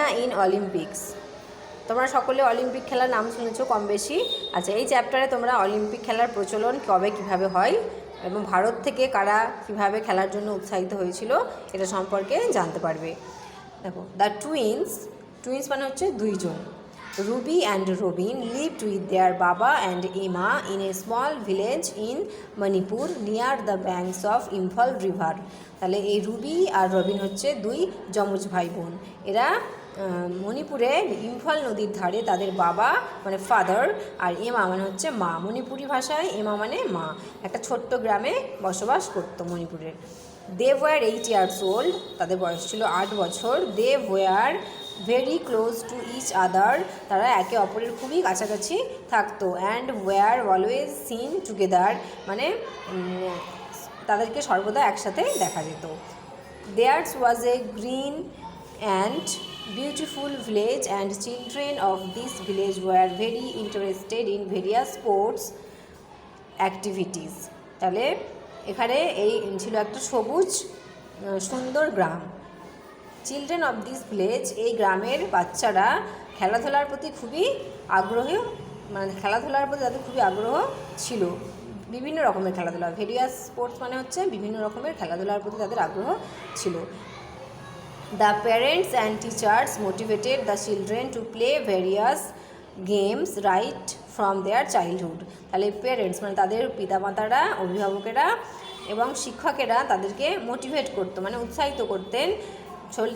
India in Olympics. তোমরা সকলে Olympic খেলার নাম শুনেছো কম বেশি। আচ্ছা, এই চ্যাপ্টারে তোমরা অলিম্পিক খেলার প্রচলন কবে কীভাবে হয় এবং ভারত থেকে কারা কীভাবে খেলার জন্য উৎসাহিত হয়েছিল এটা সম্পর্কে জানতে পারবে। দেখো, দ্য টুইন্স মানে হচ্ছে দুইজন। Ruby and Robin lived with their baba and ema in a small village in Manipur near the banks of Imphal river. তাহলে এই রুবি আর রবিন হচ্ছে দুই যমজ ভাই বোন। এরা মণিপুরে ইম্ফল নদীর ধারে তাদের বাবা মানে ফাদার আর এমা মানে হচ্ছে মা, মণিপুরি ভাষায় এমা মানে মা, একটা ছোট্ট গ্রামে বসবাস করতো মণিপুরের। দে ওয়ার 8 years old, তাদের বয়স ছিল 8 বছর। They were very close to each other, তারা একে অপরের খুবই কাছাকাছি থাকতো। And were always seen together, মানে তাদেরকে সর্বদা একসাথে দেখা যেত। There's was a green and beautiful village and children of this village were very interested in various sports activities. তাহলে এখানে এই ছিল একটা সবুজ সুন্দর গ্রাম। চিলড্রেন অফ দিস ভিলেজ, এই গ্রামের বাচ্চারা খেলাধুলার প্রতি খুবই আগ্রহী, মানে খেলাধুলার প্রতি তাদের খুবই আগ্রহ ছিল। বিভিন্ন রকমের খেলাধুলা, ভেরিয়াস স্পোর্টস মানে হচ্ছে বিভিন্ন রকমের খেলাধুলার প্রতি তাদের আগ্রহ ছিল। The parents and teachers motivated the children to play various games right from their childhood. তাহলে প্যারেন্টস মানে তাদের পিতামাতারা, অভিভাবকেরা এবং শিক্ষকেরা তাদেরকে মোটিভেট করতো, মানে উৎসাহিত করতেন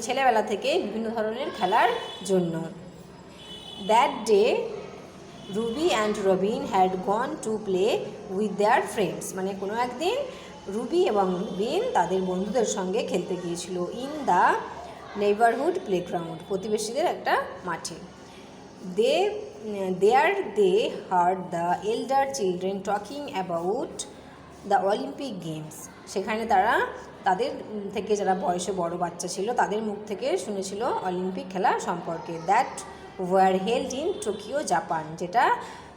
ছেলেবেলা থেকে বিভিন্ন ধরনের খেলার জন্য। That day Ruby and Robin had gone to play with their friends, মানে কোনো একদিন রুবি এবং রবিন তাদের বন্ধুদের সঙ্গে খেলতে গিয়েছিল। ইন দ্য নেইবারহুড প্লেগ্রাউন্ড, প্রতিবেশীদের একটা মাঠে। They heard the elder children talking about the Olympic games, সেখানে তারা তাদের থেকে যারা বয়সে বড় বাচ্চা ছিল তাদের মুখ থেকে শুনেছিল অলিম্পিক খেলা সম্পর্কে। That were held in Tokyo Japan, যেটা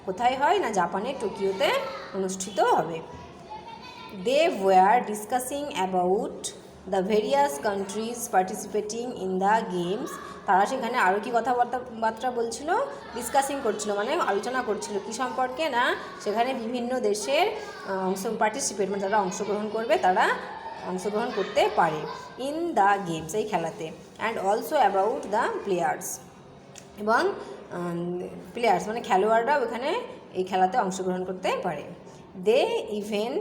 কোথায় হয় না জাপানের টোকিওতে অনুষ্ঠিত হবে। They were discussing about the various countries participating in the games, তারা সেখানে আরও কি কথাবার্তা বলছিল, ডিসকাসিং করছিল মানে আলোচনা করছিল কি সম্পর্কে না সেখানে বিভিন্ন দেশের পার্টিসিপেট মানে যারা অংশগ্রহণ করবে তারা অংশগ্রহণ করতে পারে ইন দ্য গেমস, এই খেলাতে। And also about the players, এবং প্লেয়ার্স মানে খেলোয়াড়রাও এখানে এই খেলাতে অংশগ্রহণ করতে পারে। They even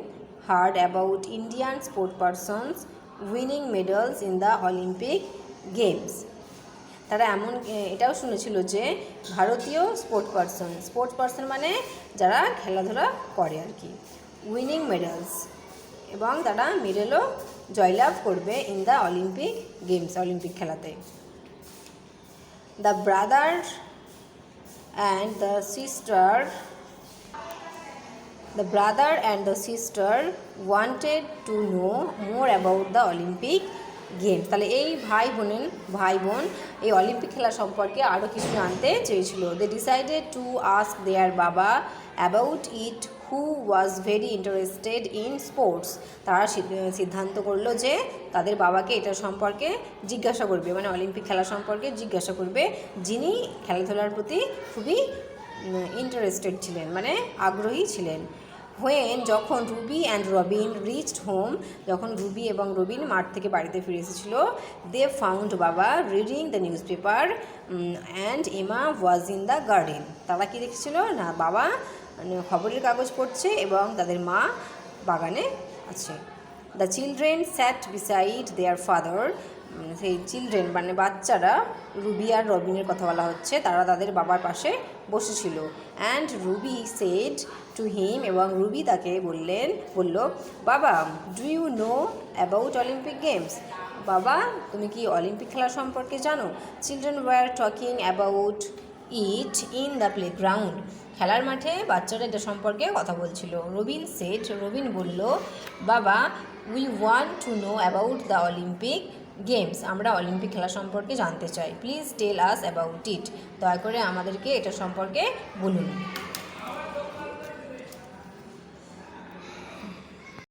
heard about Indian sport persons winning medals in the Olympic games, তারা এটাও শুনেছিল যে ভারতীয় স্পোর্টস পারসন মানে যারা খেলাধুলা করে আর কি, উইনিং মেডেলস, এবং তারা মেডেলও জয়লাভ করবে in the Olympic games, Olympic খেলাতে। The brother and the sister wanted to know more about the Olympic games, তাহলে এই ভাই বোন এই অলিম্পিক খেলা সম্পর্কে আরও কিছু জানতে চেয়েছিল। They decided to ask their baba about it who was very interested in sports, তারা সিদ্ধান্ত করলো যে তাদের বাবাকে এটা সম্পর্কে জিজ্ঞাসা করবে, মানে অলিম্পিক খেলা সম্পর্কে জিজ্ঞাসা করবে যিনি খেলাধুলার প্রতি খুবই ইন্টারেস্টেড ছিলেন, মানে আগ্রহী ছিলেন। যখন Ruby and Robin reached home, যখন রুবি এবং রবিন মাঠ থেকে বাড়িতে ফিরে এসেছিল, দে ফাউন্ড বাবা reading the news paper and Emma was in the garden, তারা কি দেখেছিল না বাবা খবরের কাগজ পড়ছে এবং তাদের মা বাগানে আছে। The children sat beside their father, সেই চিলড্রেন মানে বাচ্চারা, রুবি আর রবিনের কথা বলা হচ্ছে, তারা তাদের বাবার পাশে বসেছিল। And Ruby said to him, এবং রুবি তাকে বলল বাবা do you know about Olympic games, বাবা তুমি কি অলিম্পিক খেলা সম্পর্কে জানো? Children were talking about it in the playground, খেলার মাঠে বাচ্চারা এটা সম্পর্কে কথা বলছিল। রবিন বলল বাবা we want to know about the Olympic games, আমরা অলিম্পিক খেলা সম্পর্কে জানতে চাই। Please tell us about it, দয়া করে আমাদেরকে এটা সম্পর্কে বলুন।